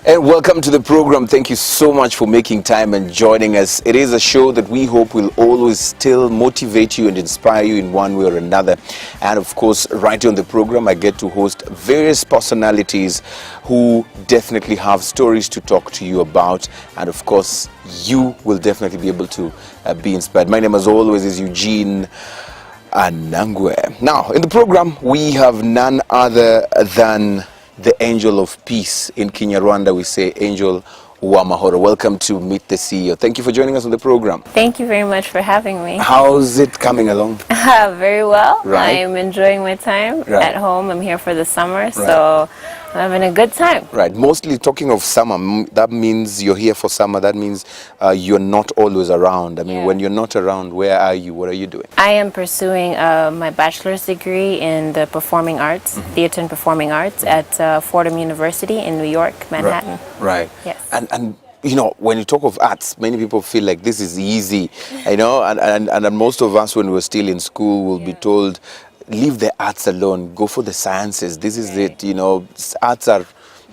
And welcome to the program. Thank you so much for making time and joining us. It is a show that we hope will always still motivate you and inspire you in one way or another. And of course, right here on the program, I get to host various personalities who definitely have stories to talk to you about. And of course, you will definitely be able to be inspired. My name, as always, is Eugene Anangwe. Now, in the program, we have none other than the Angel of Peace. In Kinyarwanda, we say Angel Uwamahoro. Welcome to Meet the CEO. Thank you for joining us on the program. Thank you very much for having me. How's it coming along? Very well. Right. I'm enjoying my time Right. at home. I'm here for the summer, so I'm having a good time. Right. Mostly talking of summer, that means you're here for summer. That means you're not always around. I mean, Yeah. when you're not around, where are you? What are you doing? I am pursuing my bachelor's degree in the performing arts, theater and performing arts at Fordham University in New York, Manhattan. Right. Yes. And you know, when you talk of arts, many people feel like this is easy, you know, and most of us when we were still in school will be told, leave the arts alone, go for the sciences. This is it, you know, arts are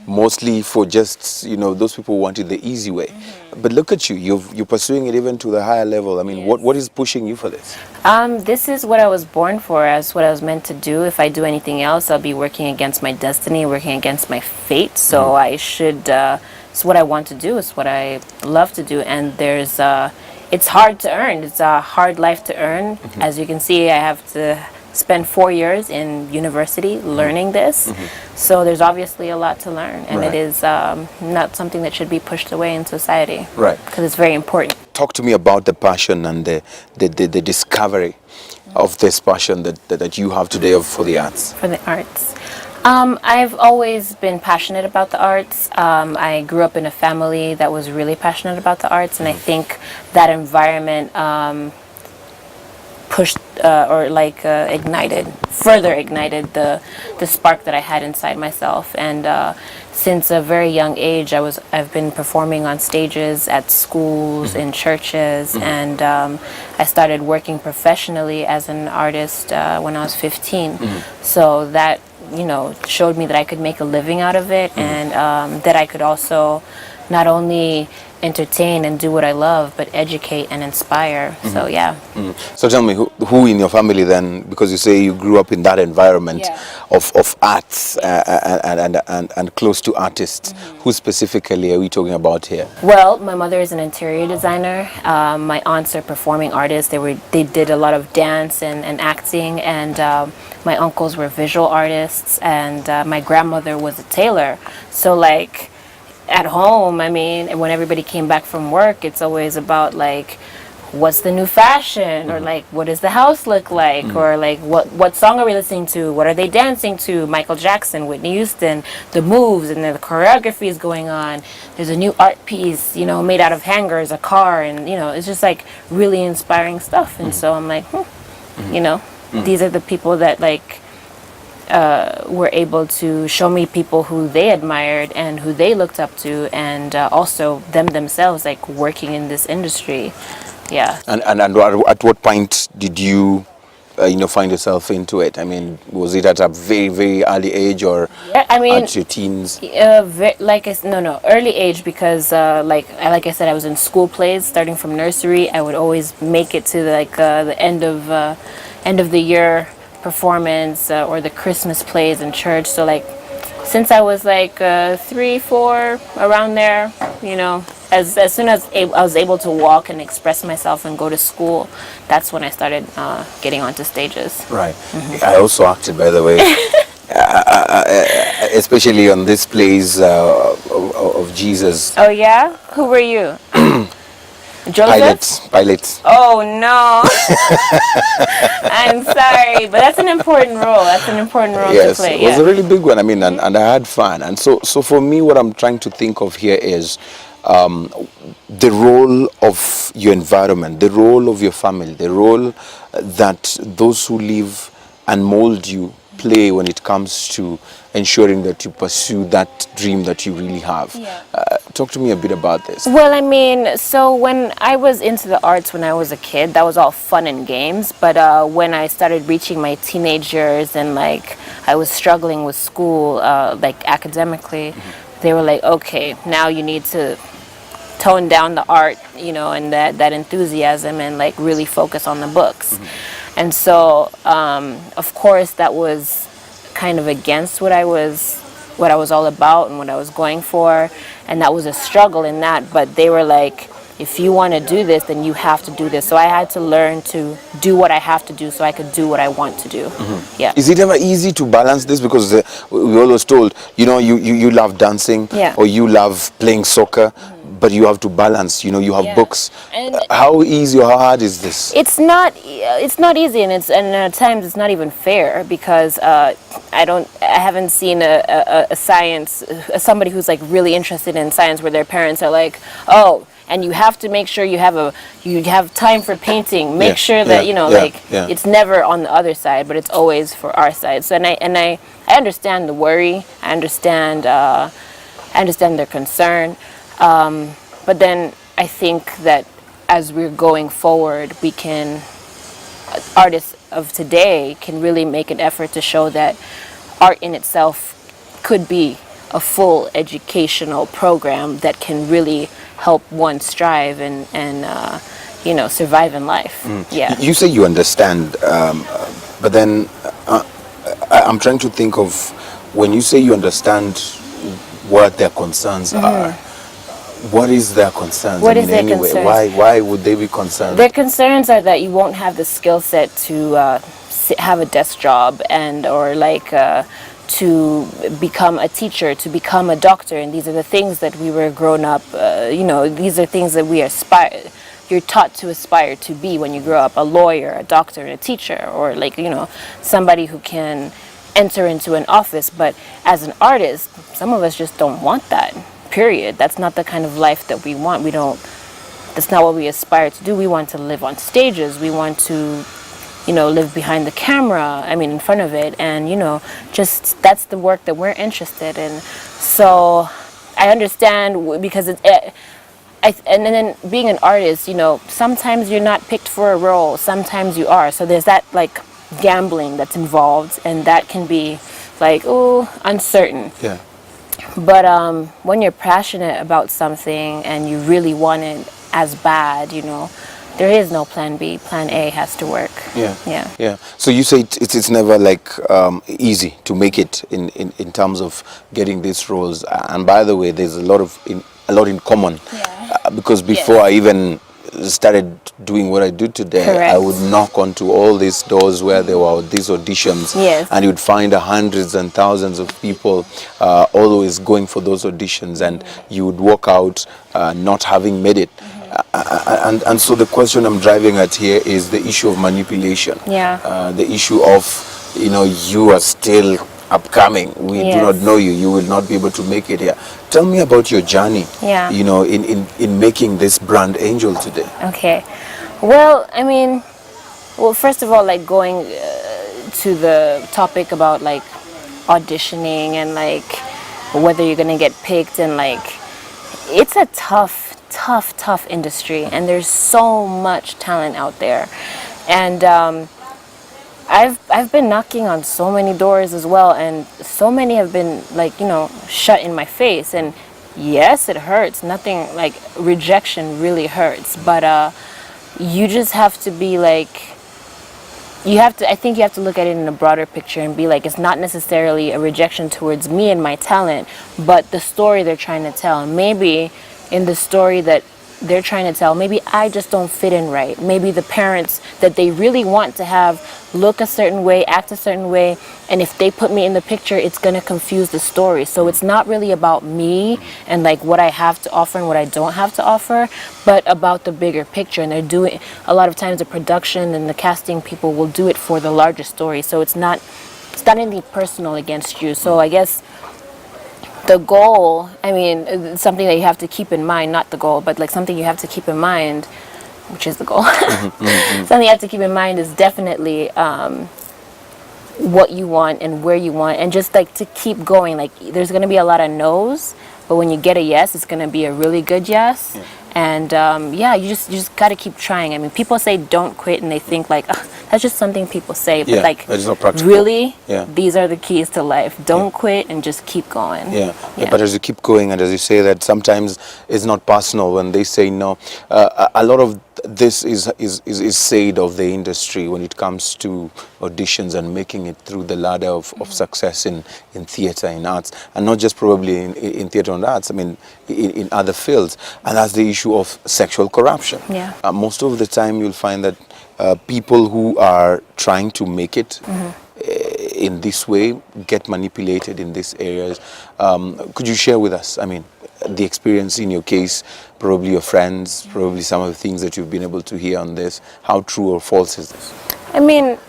mostly for just, you know, those people who want it the easy way. But look at you, you're pursuing it even to the higher level. I mean, what is pushing you for this? This is what I was born for, as what I was meant to do. If I do anything else, I'll be working against my destiny, working against my fate. So I should, it's what I want to do, it's what I love to do. And there's, it's hard to earn. It's a hard life to earn. As you can see, I have to spend 4 years in university learning this. So there's obviously a lot to learn. And it is not something that should be pushed away in society. Right. Because it's very important. Talk to me about the passion and the discovery of this passion that you have today for the arts. For the arts. I've always been passionate about the arts. I grew up in a family that was really passionate about the arts, and I think that environment pushed further ignited the spark that I had inside myself. And since a very young age, I've been performing on stages at schools, in churches, and I started working professionally as an artist when I was 15. So that, you know, showed me that I could make a living out of it, and that I could also not only entertain and do what I love, but educate and inspire. So yeah. So tell me, who in your family then, because you say you grew up in that environment of arts and close to artists, who specifically are we talking about here? Well, my mother is an interior designer. My aunts are performing artists. They did a lot of dance and acting, and my uncles were visual artists, and my grandmother was a tailor. So like, at home, I mean, when everybody came back from work, it's always about like, what's the new fashion, or like, what does the house look like, or like, what song are we listening to, what are they dancing to, Michael Jackson, Whitney Houston, the moves, and then the choreography is going on. There's a new art piece, you know, made out of hangers, a car, and you know, it's just like really inspiring stuff. And so I'm like, you know, these are the people that like were able to show me people who they admired and who they looked up to, and also themselves like working in this industry. Yeah. And at what point did you find yourself into it? I mean, was it at a very, very early age, or at your teens? Early age, because like I said, I was in school plays starting from nursery. I would always make it to the end of the year performance or the Christmas plays in church. So like, since I was like 3, 4, around there, you know, as soon as I was able to walk and express myself and go to school, that's when I started getting onto stages. Right. I also acted, by the way, especially on this plays of Jesus. Oh yeah? Who were you? Joseph? Pilate. Oh no. I'm sorry, but that's an important role. That's an important role to play. Yes, it was a really big one. I mean, and I had fun. And so for me, what I'm trying to think of here is the role of your environment, the role of your family, the role that those who live and mold you play when it comes to ensuring that you pursue that dream that you really have. Talk to me a bit about this. Well, I mean, so when I was into the arts when I was a kid, that was all fun and games. But when I started reaching my teenage years and like I was struggling with school, like academically, they were like, okay, now you need to tone down the art, you know, and that enthusiasm, and like really focus on the books. And so, of course, that was kind of against what I was all about and what I was going for, and that was a struggle in that. But they were like, if you want to do this, then you have to do this. So I had to learn to do what I have to do so I could do what I want to do. Yeah. Is it ever easy to balance this? Because we always told, you know, you love dancing, Yeah. or you love playing soccer, but you have to balance, you know, you have Yeah. books. And How easy or how hard is this? it's not easy, and at times it's not even fair, because I haven't seen a science, somebody who's like really interested in science where their parents are like, oh, and you have to make sure you have time for painting, make Yeah, sure that, yeah, you know, yeah, like yeah. it's never on the other side, but it's always for our side. So I understand the worry, I understand their concern, but then I think that as we're going forward, we can, artists of today can really make an effort to show that art in itself could be a full educational program that can really help one strive and you know, survive in life. Yeah. You say you understand, but then I'm trying to think of, when you say you understand what their concerns are, what is their concerns? What I is mean, their anyway, concerns? why would they be concerned? Their concerns are that you won't have the skill set to have a desk job, and or like to become a teacher, to become a doctor, and these are the things that we were grown up. You know, these are things that we aspire. You're taught to aspire to be when you grow up: a lawyer, a doctor, a teacher, or like, you know, somebody who can enter into an office. But as an artist, some of us just don't want that. Period. That's not the kind of life that we want. We don't. That's not what we aspire to do. We want to live on stages. We want to, you know, live behind the camera. I mean, in front of it, and you know, just that's the work that we're interested in. So I understand, because and then being an artist, you know, sometimes you're not picked for a role. Sometimes you are. So there's that like gambling that's involved, and that can be like, oh, uncertain. Yeah. But when you're passionate about something and you really want it as bad, you know, there is no plan B. Plan A has to work. Yeah. Yeah. Yeah. So you say it's never like easy to make it in terms of getting these roles. And by the way, there's a lot in common. Yeah. Because before Yes. I even started doing what I do today, Correct. I would knock onto all these doors where there were these auditions, Yes. and you'd find hundreds and thousands of people always going for those auditions, and you would walk out not having made it. And so the question I'm driving at here is the issue of manipulation. Yeah. The issue of, you know, you are still upcoming. We do not Yes. know you. You will not be able to make it here. Tell me about your journey, Yeah. you know, in making this brand Angel today. Okay. Well, I mean, first of all, like going to the topic about like auditioning and like whether you're gonna get picked, and like it's a tough industry, and there's so much talent out there, and I've been knocking on so many doors as well, and so many have been like, you know, shut in my face. And yes, it hurts. Nothing like rejection really hurts, but you just have to be like, I think you have to look at it in a broader picture and be like, it's not necessarily a rejection towards me and my talent, but the story they're trying to tell. Maybe in the story that they're trying to tell, maybe I just don't fit in right. Maybe the parents that they really want to have look a certain way, act a certain way, and if they put me in the picture, it's going to confuse the story. So it's not really about me and like what I have to offer and what I don't have to offer, but about the bigger picture. And they're doing, a lot of times the production and the casting people will do it for the larger story. So it's not anything personal against you. So I guess the goal, I mean, it's something that you have to keep in mind, not the goal, but like something you have to keep in mind, which is the goal. Something you have to keep in mind is definitely what you want and where you want, and just like to keep going. Like there's going to be a lot of no's, but when you get a yes, it's going to be a really good yes. And you just got to keep trying. I mean, people say don't quit, and they think like, "Ugh, that's just something people say." But like, it's not practical. really, Yeah. these are the keys to life. Don't quit and just keep going. But as you keep going, and as you say that sometimes it's not personal when they say no, a lot of this is said of the industry when it comes to auditions and making it through the ladder of success in theatre, in arts, and not just probably in theatre and arts, I mean in other fields, and that's the issue of sexual corruption. Most of the time you'll find that people who are trying to make it in this way get manipulated in these areas. Could you share with us, I mean, the experience in your case, probably your friends, probably some of the things that you've been able to hear on this? How true or false is this? I mean,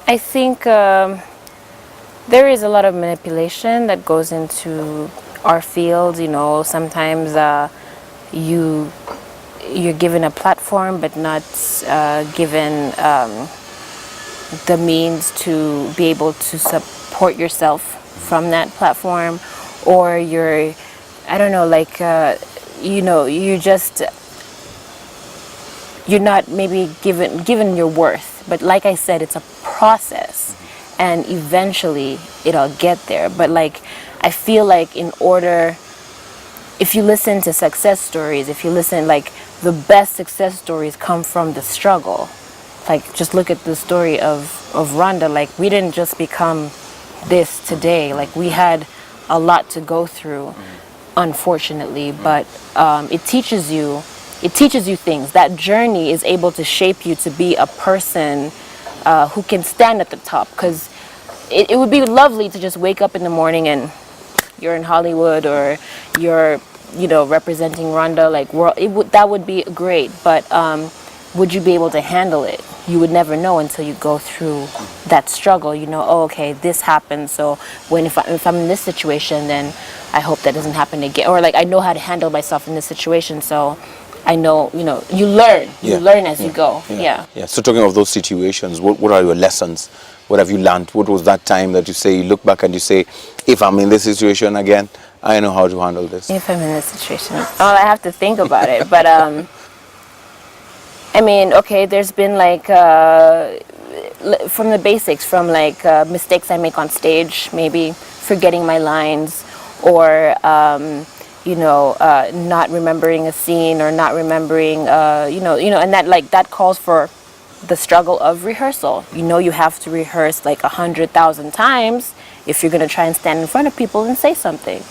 I think there is a lot of manipulation that goes into our field. You know, sometimes you're given a platform but not given the means to be able to support yourself from that platform, or you're, I don't know, like you're not maybe given your worth. But like I said, it's a process, and eventually it'll get there. But like, I feel like if you listen to success stories, if you listen, like, the best success stories come from the struggle. Like, just look at the story of Rhonda. Like, we didn't just become this today. Like, we had a lot to go through, unfortunately. But it teaches you things. That journey is able to shape you to be a person who can stand at the top. Because it would be lovely to just wake up in the morning and you're in Hollywood, or you're, representing Rhonda, like, that would be great. But would you be able to handle it? You would never know until you go through that struggle. Oh, okay, this happened, so if I'm in this situation, then I hope that doesn't happen again. Or like, I know how to handle myself in this situation, so I know, you learn. You learn as you go. So talking of those situations, what are your lessons? What have you learned? What was that time that you look back and you say, if I'm in this situation again, I know how to handle this? If I'm in this situation, I have to think about it. But I mean, okay, there's been like from the basics, from like mistakes I make on stage, maybe forgetting my lines, or not remembering a scene, or not remembering and that calls for the struggle of rehearsal. You have to rehearse like 100,000 times if you're going to try and stand in front of people and say something.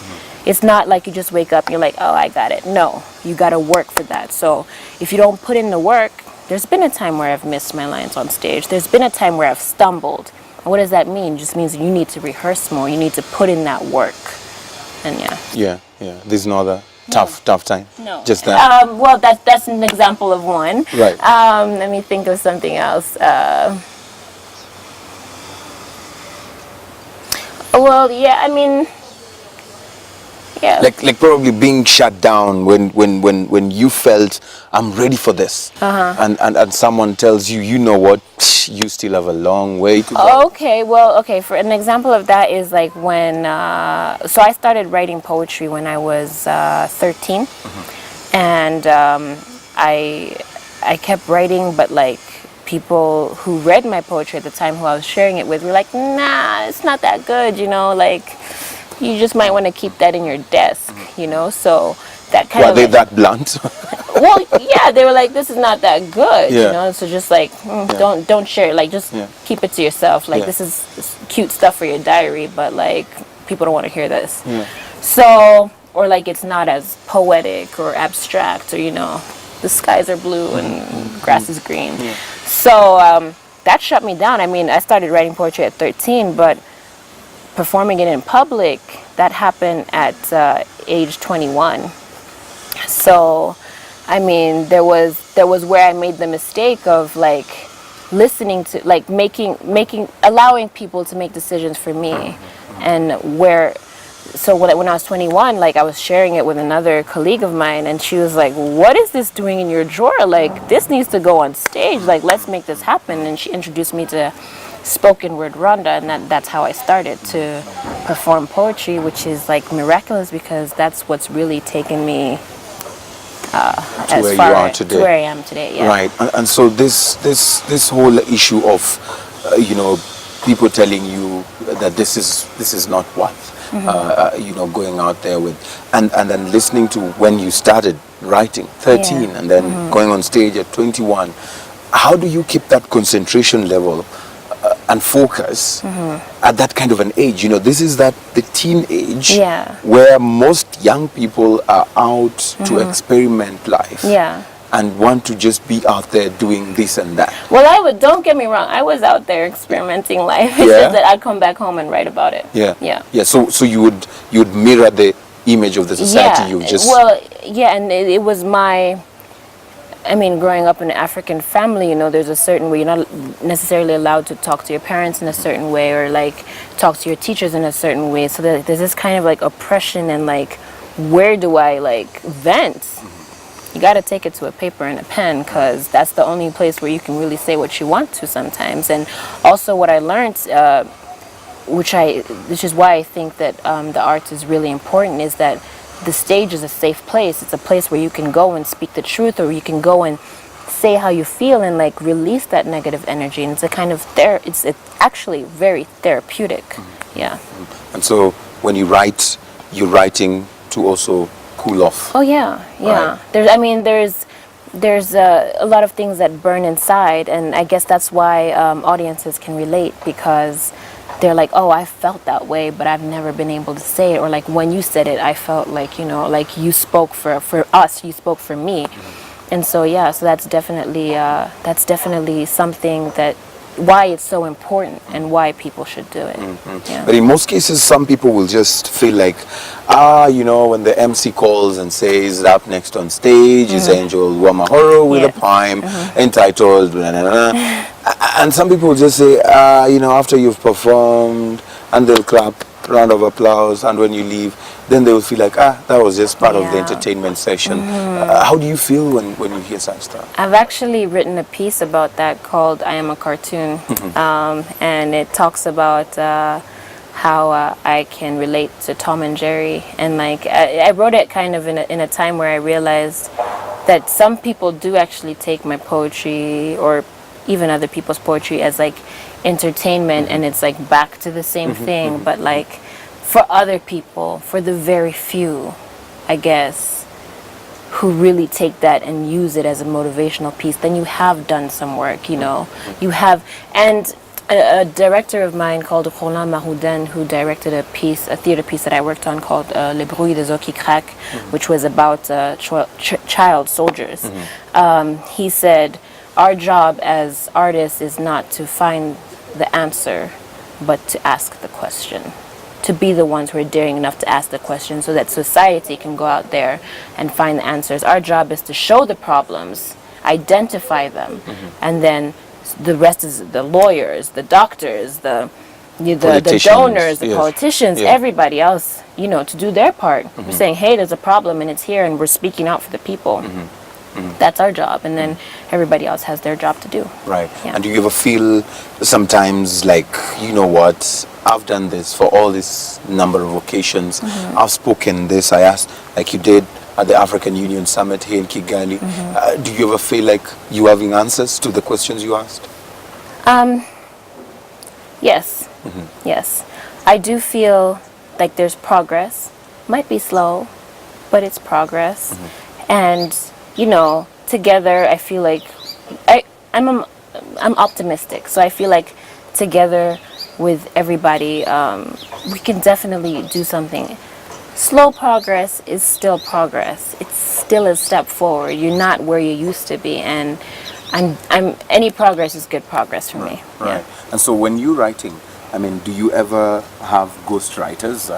It's not like you just wake up and you're like, oh, I got it. No, you got to work for that. So if you don't put in the work, there's been a time where I've missed my lines on stage. There's been a time where I've stumbled. And what does that mean? It just means you need to rehearse more. You need to put in that work. And There's no other tough time? No. Just that? Well, that's an example of one. Right. Let me think of something else. Like probably being shut down when you felt, I'm ready for this, and someone tells you, you know what, you still have a long way to go. Okay, for an example of that is like when so I started writing poetry when I was 13, and I kept writing, but like, people who read my poetry at the time, who I was sharing it with, were like, nah, it's not that good, like, you just might want to keep that in your desk, so that kind of... Were they that blunt? Well, yeah, they were like, this is not that good, so just like, don't share it, like, just keep it to yourself, like, this is cute stuff for your diary, but like, people don't want to hear this. So, or like, it's not as poetic or abstract, or the skies are blue and grass is green. So that shut me down. I mean, I started writing poetry at 13, but performing it in public, that happened at age 21. So, I mean, there was where I made the mistake of like listening to, like allowing people to make decisions for me, and so when I was 21, like, I was sharing it with another colleague of mine, and she was like, what is this doing in your drawer? Like, this needs to go on stage. Like, let's make this happen. And she introduced me to spoken word Rwanda, and that's how I started to perform poetry, which is like miraculous because that's what's really taken me To where you are today. to where I am today. Yeah. Right, and so this whole issue of people telling you that this is not worth going out there with, and then listening to when you started writing 13 and then going on stage at 21. How do you keep that concentration level and focus at that kind of an age? This is the teen age where most young people are out to experiment life and want to just be out there doing this and that. Well, don't get me wrong, I was out there experimenting life. It's just that I'd come back home and write about it. So you would mirror the image of the society you've just... and it was growing up in an African family, there's a certain way you're not necessarily allowed to talk to your parents in a certain way, or like talk to your teachers in a certain way. So there's this kind of like oppression and like, where do I like vent? You got to take it to a paper and a pen, because that's the only place where you can really say what you want to sometimes. And also what I learned, which is why I think that the arts is really important, is that the stage is a safe place. It's a place where you can go and speak the truth, or you can go and say how you feel and like release that negative energy. And it's a kind of it's actually very therapeutic. Yeah. And so when you write, you're writing to also cool off. Oh yeah. Right. There's a lot of things that burn inside, and I guess that's why audiences can relate, because they're like, oh, I felt that way, but I've never been able to say it. Or like, when you said it, I felt like, like you spoke for us, you spoke for me. And so, so that's definitely something that, why it's so important and why people should do it. But in most cases, some people will just feel like, when the MC calls and says, up next on stage is Angel Uwamahoro with a poem entitled blah, blah, blah. And some people will just say, after you've performed, and they'll clap, round of applause, and when you leave, then they will feel like, that was just part of the entertainment session. How do you feel when you hear such stuff? I've actually written a piece about that called I Am a Cartoon, and it talks about how I can relate to Tom and Jerry. And like, I wrote it kind of in a time where I realized that some people do actually take my poetry, or even other people's poetry, as like entertainment, and it's like back to the same thing. But like, for other people, for the very few, I guess, who really take that and use it as a motivational piece, then you have done some work, you have. And a director of mine called Uwamahoro, who directed a theater piece that I worked on called Le Bruit des Os qui Craquent, which was about child soldiers. He said, our job as artists is not to find the answer, but to ask the question. To be the ones who are daring enough to ask the question, so that society can go out there and find the answers. Our job is to show the problems, identify them, and then the rest is the lawyers, the doctors, the donors, the politicians, everybody else, to do their part. We're saying, hey, there's a problem and it's here, and we're speaking out for the people. That's our job, and then everybody else has their job to do. Right. And do you ever feel sometimes like, what, I've done this for all this number of occasions, I've spoken this, I asked, like you did at the African Union Summit here in Kigali. Do you ever feel like you having answers to the questions you asked? Yes. Yes. I do feel like there's progress. Might be slow, but it's progress. And together, I feel like I'm optimistic. So I feel like together with everybody, we can definitely do something. Slow progress is still progress. It's still a step forward. You're not where you used to be, and any progress is good progress for me. Right. And so when you're writing, do you ever have ghostwriters?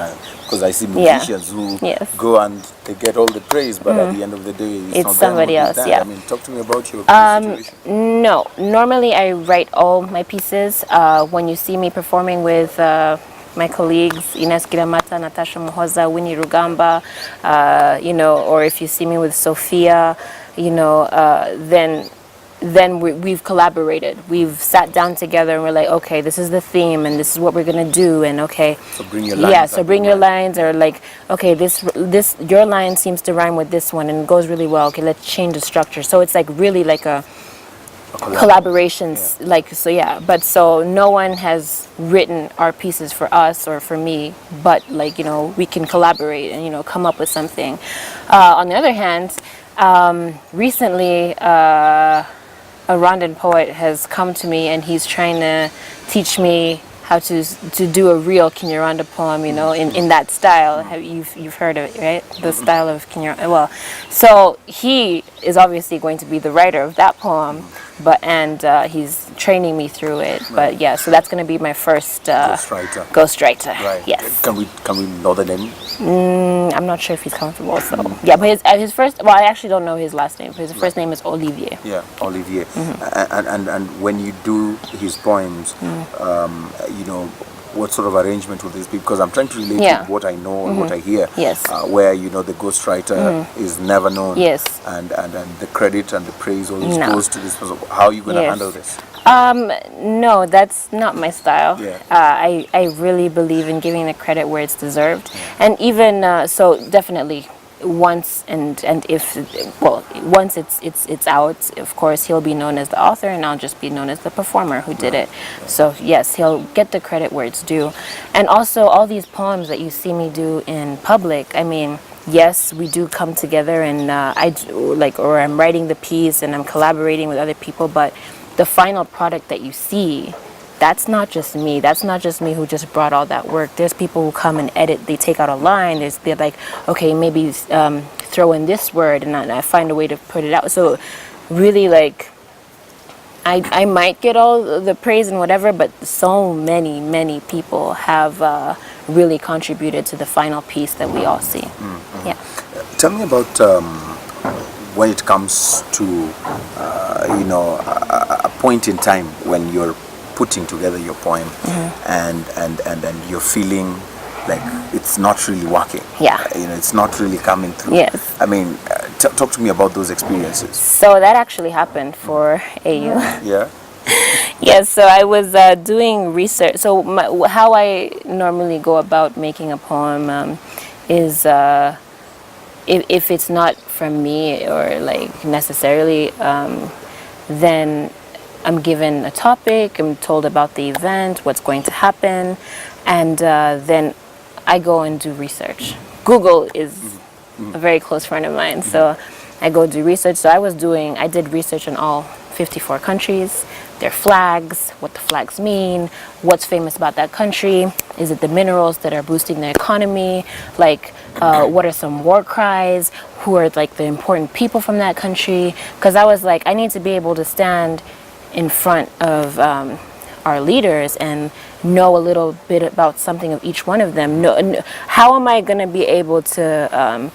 Because I see musicians who go and they get all the praise, but at the end of the day, it's not somebody else. Talk to me about your situation. No, normally I write all my pieces. When you see me performing with my colleagues, Ines Giramata, Natasha Muhoza, Winnie Rugamba, or if you see me with Sophia, then then we've collaborated. We've sat down together and we're like, okay, this is the theme and this is what we're gonna do. And okay, So bring your lines. yeah, so bring your lines, or like, okay, this your line seems to rhyme with this one and it goes really well. Okay, let's change the structure. So it's like really like a collaborations, like, so yeah. But so no one has written our pieces for us or for me, but like, you know, we can collaborate and, you know, come up with something. On the other hand, recently a Rwandan poet has come to me and he's trying to teach me how to do a real Kinyarwanda poem, you know, in that style. You've heard of it, right? The style of Kinyarwanda. Well, so he is obviously going to be the writer of that poem, but he's training me through it. But yeah, so that's going to be my first Ghostwriter. Ghostwriter. Right. Yes. Can we know the name? I'm not sure if he's comfortable. So yeah, but his first. Well, I actually don't know his last name. But his first name is Olivier. Yeah, Olivier. And when you do his poems, you know, what sort of arrangement will this be? Because I'm trying to relate to what I know and what I hear. Yes. Where, you know, the ghostwriter is never known. Yes. And the credit and the praise always goes to this person. How are you going to handle this? No, that's not my style. Yeah. I really believe in giving the credit where it's deserved, and even so, definitely once once it's out, of course he'll be known as the author, and I'll just be known as the performer who did it. So yes, he'll get the credit where it's due, and also all these poems that you see me do in public. I mean, yes, we do come together, and or I'm writing the piece and I'm collaborating with other people, but the final product that you see, that's not just me. That's not just me who just brought all that work. There's people who come and edit. They take out a line. They're like, okay, maybe throw in this word, and I find a way to put it out. So really, like, I might get all the praise and whatever, but so many people have really contributed to the final piece that we all see. Yeah. Tell me about when it comes to you know, a point in time when you're putting together your poem and you're feeling like it's not really working. Yeah. You know, it's not really coming through. Yes. I mean, talk to me about those experiences. So that actually happened for AU. Yeah. Yes, so I was doing research. So how I normally go about making a poem is if it's not from me or like necessarily, then I'm given a topic, I'm told about the event, what's going to happen, and then I go and do research. Google is a very close friend of mine, so I go do research. So I did research on all 54 countries, their flags, what the flags mean, what's famous about that country, is it the minerals that are boosting the economy, like what are some war cries, who are like the important people from that country, because I was like, I need to be able to stand in front of our leaders and know a little bit about something of each one of them. How am I going to be able to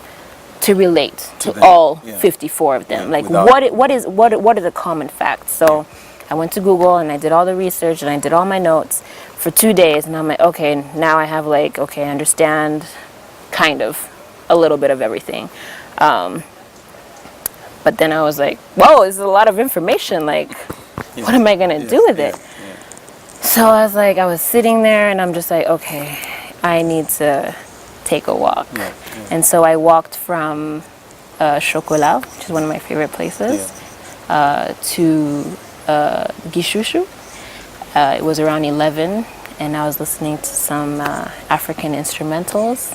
relate to all 54 of them? Like, what are the common facts? So I went to Google and I did all the research and I did all my notes for 2 days, and I'm like, okay, now I have like, okay, I understand kind of a little bit of everything. But then I was like, whoa, this is a lot of information. Like, what am I going to do with it? So I was sitting there and I'm just like, okay, I need to take a walk. And so I walked from Chocolat, which is one of my favorite places, to Gishushu. It was around 11, and I was listening to some African instrumentals,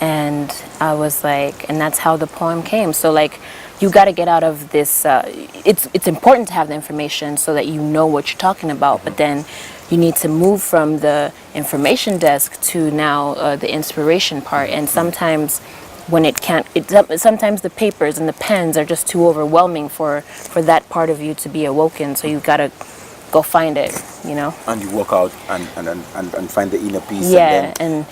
and I was like, and that's how the poem came. So like, you got to get out of this. It's important to have the information so that you know what you're talking about, but then you need to move from the information desk to now the inspiration part. And sometimes when sometimes the papers and the pens are just too overwhelming for that part of you to be awoken. So you've got to go find it, you know. And you walk out and find the inner peace. Yeah, and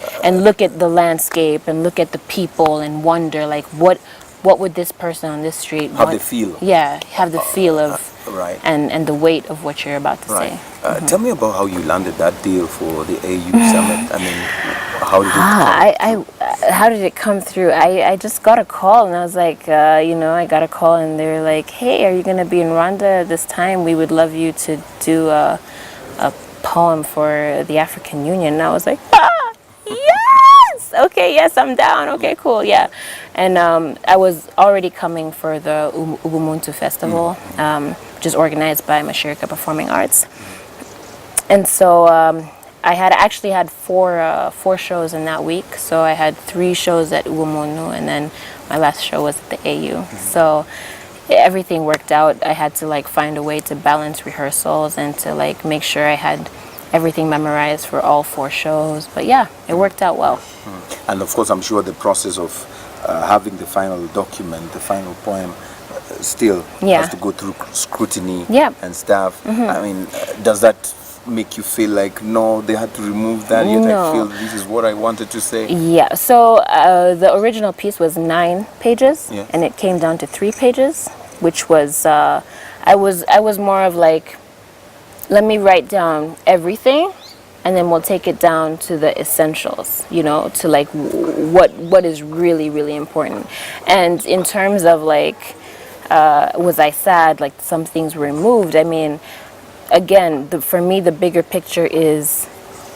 look at the landscape and look at the people and wonder, like, what would this person on this street how they feel. Yeah, have the feel of right. And the weight of what you're about to say. Tell me about how you landed that deal for the AU Summit. I mean, how did it come? how did it come through? I just got a call and I was like, I got a call and they were like, hey, are you going to be in Rwanda this time? We would love you to do a poem for the African Union. And I was like, yes! Okay, yes, I'm down. Okay, cool, yeah. And I was already coming for the Ubuntu Festival, which is organized by Mashirika Performing Arts. And so I had actually had four shows in that week. So I had 3 shows at Uwamahoro, and then my last show was at the AU. So everything worked out. I had to like find a way to balance rehearsals and to like make sure I had everything memorized for all 4 shows. But yeah, it worked out well. And of course, I'm sure the process of having the final document, the final poem, still has to go through scrutiny and stuff. I mean, does that make you feel like, no, they had to remove that, yet No. I feel this is what I wanted to say? Yeah, so the original piece was 9 pages, Yes. and it came down to 3 pages, which was, I was more of like, let me write down everything, and then we'll take it down to the essentials, to like what is really, really important. And in terms of like, was I sad, like some things were removed? I mean, again, for me, the bigger picture is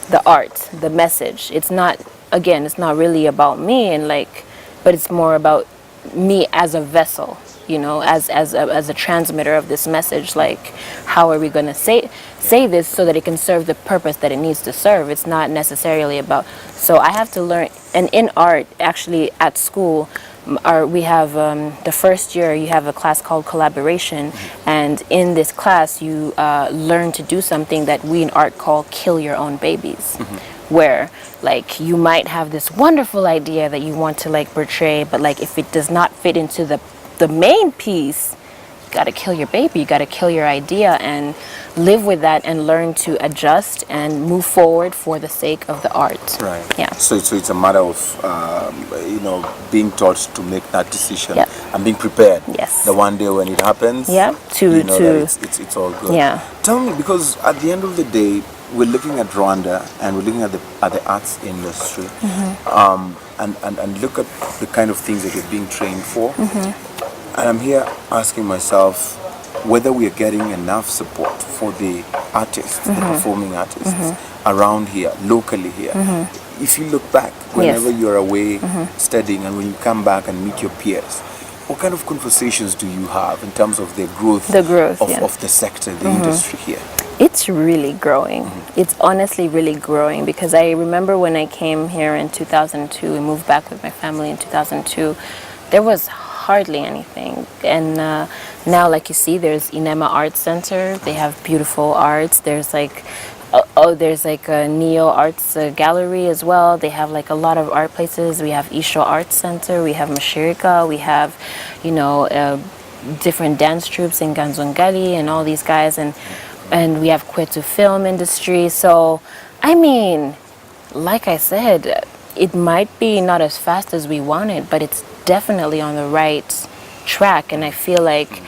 the art, the message. It's not really about me, and like, but it's more about me as a vessel, as a transmitter of this message. Like, how are we going to say this so that it can serve the purpose that it needs to serve? It's not necessarily about. So I have to learn, and in art, actually, at school, we have the first year you have a class called collaboration, and in this class you learn to do something that we in art call kill your own babies, where like you might have this wonderful idea that you want to like portray, but like if it does not fit into the main piece, you got to kill your baby, you got to kill your idea and live with that and learn to adjust and move forward for the sake of the art. Right. Yeah. So it's a matter of being taught to make that decision and being prepared. Yes. The one day when it happens. Yeah. That it's all good. Yeah. Tell me, because at the end of the day, we're looking at Rwanda and we're looking at the arts industry, and look at the kind of things that you're being trained for. And I'm here asking myself whether we are getting enough support for the artists, the performing artists around here, locally here. If you look back, whenever you're away studying and when you come back and meet your peers, what kind of conversations do you have in terms of the growth, of the sector, the industry here? It's really growing. It's honestly really growing, because I remember when I came here in 2002 and moved back with my family in 2002, there was hardly anything. And now, like you see, there's Inema Art Center. They have beautiful arts. There's like there's like a Neo Arts Gallery as well. They have like a lot of art places. We have Isho Art Center. We have Mashirika. We have, different dance troupes in Ganzongali and all these guys. And we have Kwetu Film Industry. So, I mean, like I said, it might be not as fast as we wanted, but it's definitely on the right track. And I feel like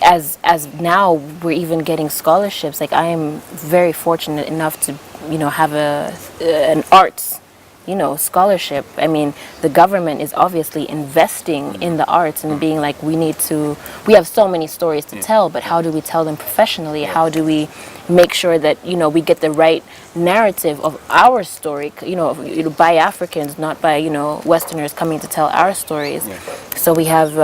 as now we're even getting scholarships. Like, I am very fortunate enough to have an arts scholarship. I mean, the government is obviously investing in the arts and being like, we have so many stories to tell, but how do we tell them professionally? How do we make sure that we get the right narrative of our story, by Africans, not by Westerners coming to tell our stories. So we have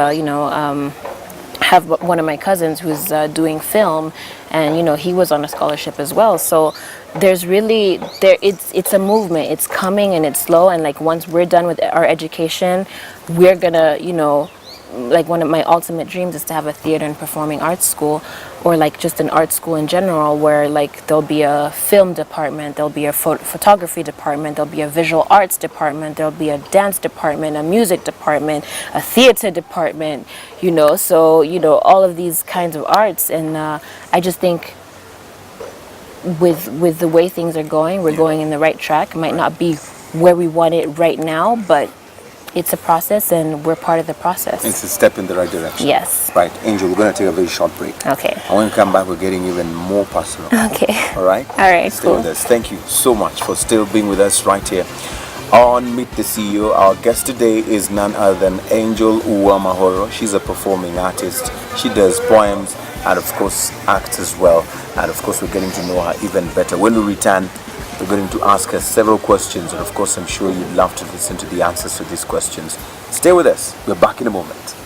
have one of my cousins who's doing film, and he was on a scholarship as well. So there's really it's a movement. It's coming and it's slow, and like once we're done with our education, we're gonna like one of my ultimate dreams is to have a theater and performing arts school, or like just an art school in general, where like there'll be a film department, there'll be a photography department, there'll be a visual arts department, there'll be a dance department, a music department, a theater department, so all of these kinds of arts. And I just think with the way things are going, we're going in the right track. It might not be where we want it right now, but it's a process, and we're part of the process. It's a step in the right direction. Yes. Right, Angel, we're going to take a very short break. Okay. And when we come back, we're getting even more personal. Okay. All right? All right, Stay with us. Thank you so much for still being with us right here On Meet the CEO, our guest today is none other than Angel Uwamahoro. She's a performing artist. She does poems and, of course, acts as well. And, of course, we're getting to know her even better. When we return, we're going to ask her several questions. And, of course, I'm sure you'd love to listen to the answers to these questions. Stay with us. We're back in a moment.